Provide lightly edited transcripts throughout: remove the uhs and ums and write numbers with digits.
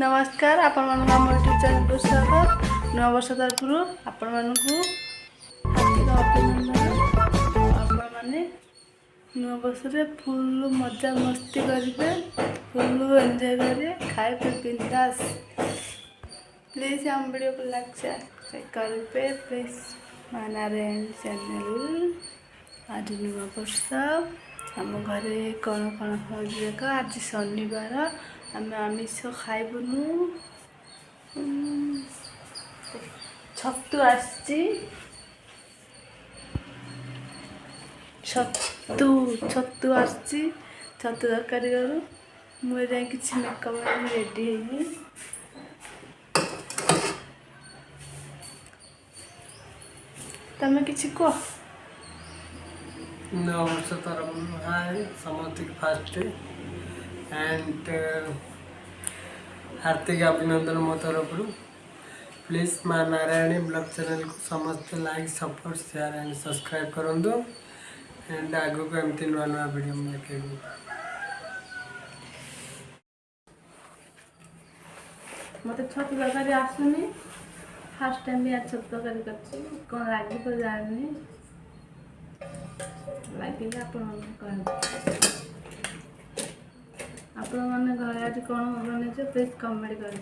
नमस्कार आपण मानक आम यूट्यूब चैनल को स्वागत। नव वर्ष तरफ आपण मानक हार्दिक अभिनंदन। आपण माने नव वर्ष रे फुल मजा मस्ती करिवे, फुल एंजॉय करिवे, खाए पे बिंदास। प्लीज हम वीडियो को लाइक शेयर करिवे प्लीज। नारायणी चैनल आज नव वर्ष आम घरे कौन कौन देख। आज शनिवार आम आमिष खाइबुनु। छतु आसची, छतु छतु आसची, छतु तरकारी करू। मुझे जाए किसी मेकअप रेडी है। तमें किसी कह नवर्ष तरफ हाय समस्ती फास्ट एंड हार्दिक अभिनंदन मो तरफ। प्लीज माँ नारायणी ब्लॉग चैनल को समस्त like support share and subscribe करूँ एंड आगू को एमती नुआ नुआ वीडियो में देखेंगे। मत छतु तरकारी आसुनी। फास्ट टाइम भी आज छतु तरकारी कर कौन लगे तो जानी लगे आपण मैंने घर आज कौन बन प्लीज कमेंट कर।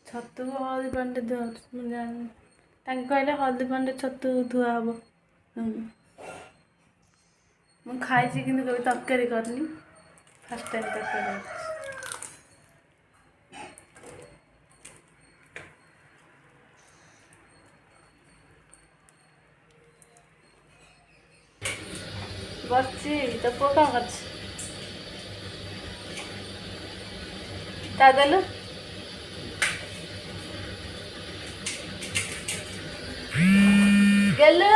छतु हल्दी पानी कहले हल्दी पानी छतु धुआ हम। मुझे खाई कि कभी तरकारी करनी। फास्ट टाइम तरकारी बच्ची तो पुआ कौन कर देलु गेलु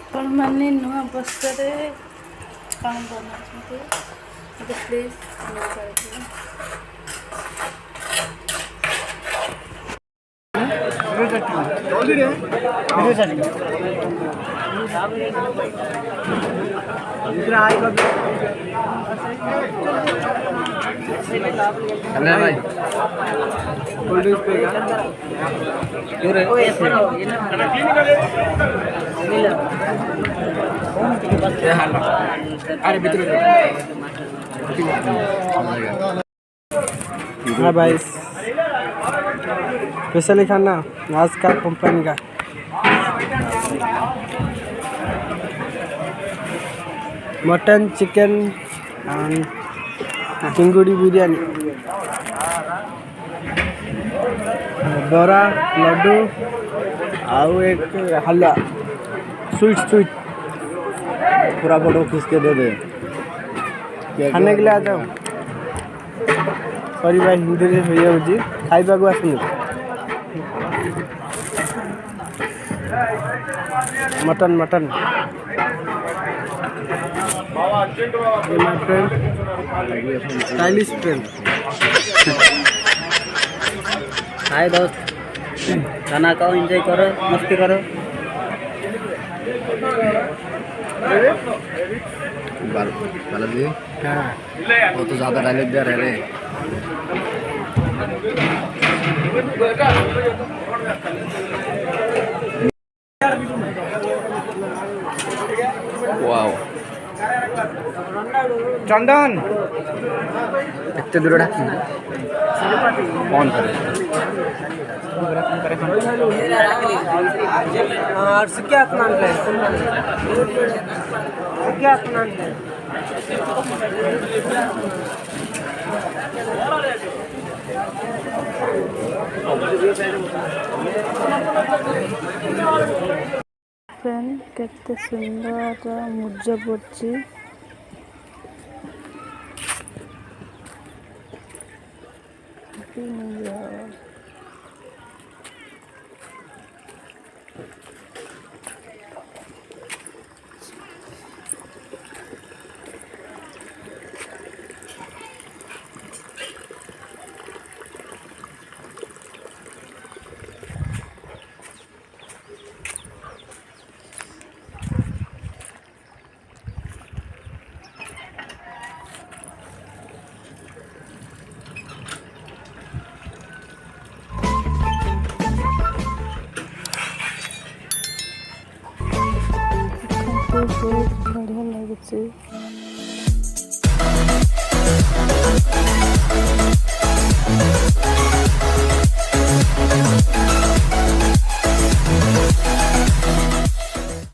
आपण मैंने नुआ वर्ष कौन बना प्लीज हाँ भाई स्पेशली खाना आज का कंपनी का मटन चिकन चिंगुड़ी बिरयानी बरा लड्डू आउ एक हलवा स्वीट पूरा फोटो खींच के दे दे खाने के लिए आ जाओ। सॉरी भाई हिंदी में हो खाइबा को आसनी मटन मटन ये माय फ्रेंड स्टाइलिश फ्रेंड। हाय दोस्त खाना खाओ एंजॉय करो मस्ती करो। बालाजी हाँ वो तो ज़्यादा डायलॉग दे रहे वाओ चंदन एत दूर डाक कौन करे क्या अपना क्या अपना फ्रेंड केते सुंदर मुज पड़ी ଏମିତି ନେଇଯାଅ। ବହୁତ ବଢ଼ିଆ ଲାଗୁଛି।